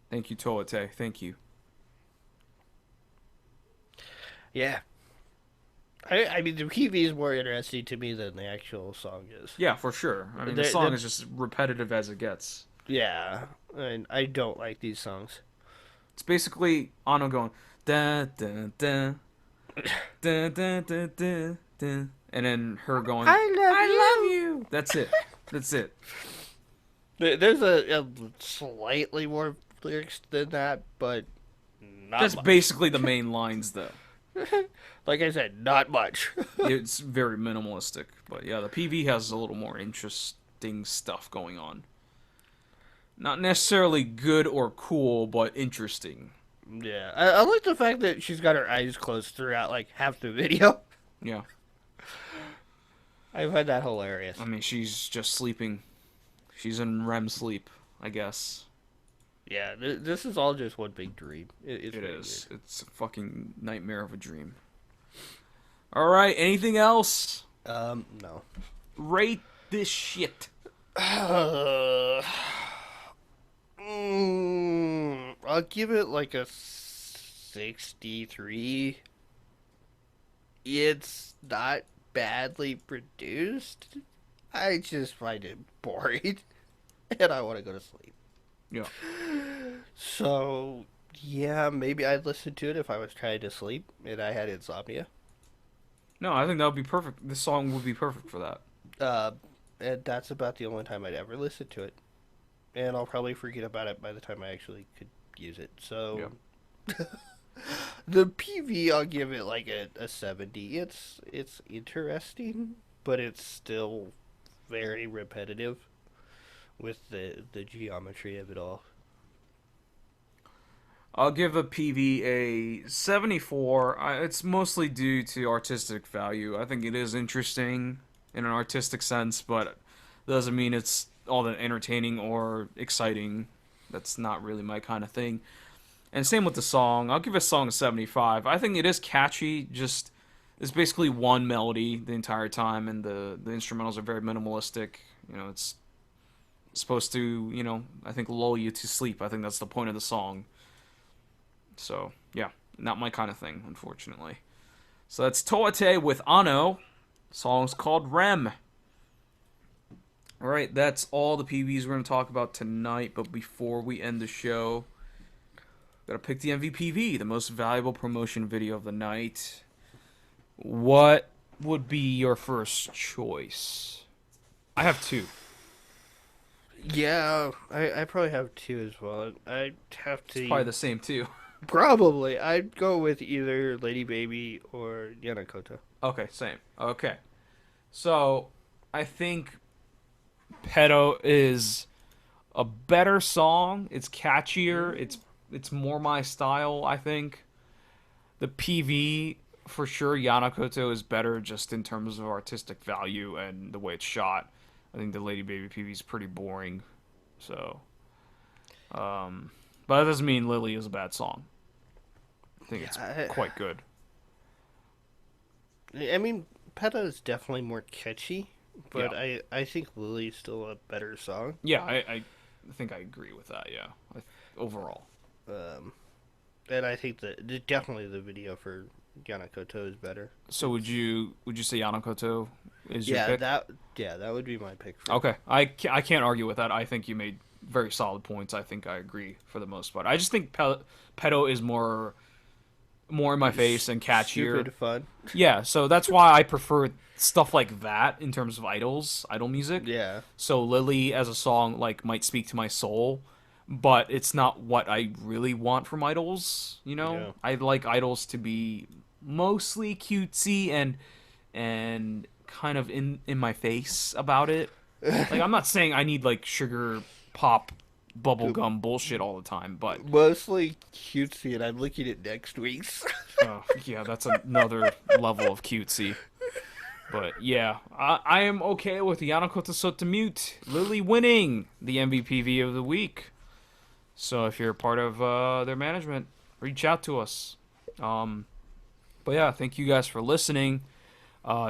Thank you, TOWA TEI. Thank you. Yeah. I mean, the PV is more interesting to me than the actual song is. Yeah, for sure. I mean, the song is just repetitive as it gets. Yeah, and I don't like these songs. It's basically Ano going da da da da da da da da, and then her going I "I love you." That's it. That's it. There's a slightly more lyrics than that, but not That's much. basically the main lines, though. Like I said, not much. It's very minimalistic, but yeah, the PV has a little more interesting stuff going on. Not necessarily good or cool, but interesting. Yeah, I like the fact that she's got her eyes closed throughout like half the video. Yeah. I find that hilarious. I mean, she's just sleeping. She's in REM sleep, I guess. Yeah, this is all just one big dream. It's It really is. weird. It's a fucking nightmare of a dream. All right, anything else? No. Rate this shit. I'll give it like a 63. It's not badly produced. I just find it boring, and I want to go to sleep. Yeah. So, yeah, maybe I'd listen to it if I was trying to sleep and I had insomnia. No, I think that would be perfect. This song would be perfect for that. Uh, and that's about the only time I'd ever listen to it. And I'll probably forget about it by the time I actually could use it. So, the PV, I'll give it like a 70. It's interesting, but it's still very repetitive with the geometry of it all. I'll give a PV a 74. It's mostly due to artistic value. I think it is interesting in an artistic sense, but doesn't mean it's all that entertaining or exciting. That's not really my kind of thing. And same with the song. I'll give a song a 75. I think it is catchy, just it's basically one melody the entire time, and the instrumentals are very minimalistic. You know, it's supposed to, I think lull you to sleep. I think that's the point of the song. So, yeah, not my kind of thing, unfortunately. So that's TOWA TEI with Ano. The song's called REM. Alright, that's all the PVs we're going to talk about tonight. But before we end the show, gotta pick the MVPV, the most valuable promotion video of the night. What would be your first choice? I have two. Yeah, I probably have two as well. I'd have to. It's probably the same, too. Probably. I'd go with either LADYBABY or Yanakoto. Okay, same. Okay. So, I think Pedo is a better song. It's catchier. It's more my style, I think. The PV, for sure, Yanakoto is better just in terms of artistic value and the way it's shot. I think the LADYBABY PV is pretty boring. So, but that doesn't mean Lily is a bad song. I think it's quite good. I mean, Peta is definitely more catchy, but Yeah. I think Lily's still a better song. Yeah, I think I agree with that, yeah. Overall. And I think that definitely the video for Yanakoto is better. So would you say Yanakoto is your pick? That would be my pick. Okay, I can't argue with that. I think you made very solid points. I think I agree for the most part. I just think Pedo is more in my face and catchier. Stupid fun. Yeah, so that's why I prefer stuff like that in terms of idol music. Yeah. So Lily as a song like might speak to my soul, but it's not what I really want from idols, Yeah. I like idols to be mostly cutesy and kind of in my face about it. Like I'm not saying I need like sugar pop bubblegum bullshit all the time, but Mostly cutesy, and I'm looking at next week's. yeah, that's another level of cutesy. But yeah, I am okay with Yanakoto Sotto Mute, Lily winning the MVPV of the week. So if you're part of their management, reach out to us. But yeah, thank you guys for listening.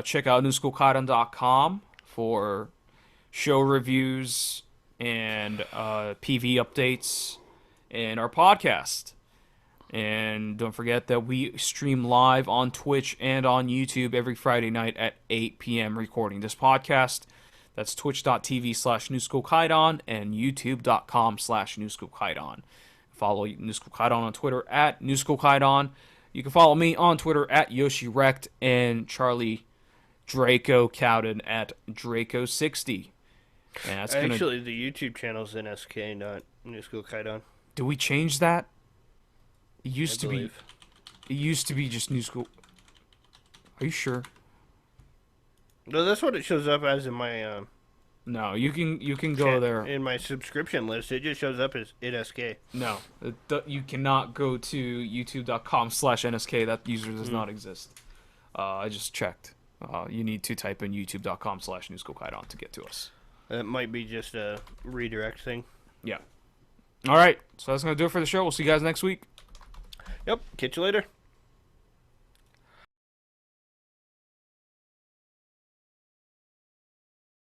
Check out newschoolkaidan.com for show reviews and PV updates and our podcast. And don't forget that we stream live on Twitch and on YouTube every Friday night at 8 p.m. recording this podcast. That's twitch.tv/NewSchoolKaidon and youtube.com/NewSchoolKaidon. Follow New School Kaidon on Twitter at New School Kaidon. You can follow me on Twitter at YoshiRect and Charlie Draco Cowden at Draco60. And that's Actually, the YouTube channel is NSK, not New School Kaidon. Did we change that? It used I to be. believe. It used to be just New School. Are you sure? No, that's what it shows up as in my No, you can go there. in my subscription list. It just shows up as NSK. No, you cannot go to youtube.com/NSK. That user does not exist. I just checked. You need to type in youtube.com/NewSchoolKaidon to get to us. That might be just a redirect thing. Yeah. All right. So that's going to do it for the show. We'll see you guys next week. Yep. Catch you later.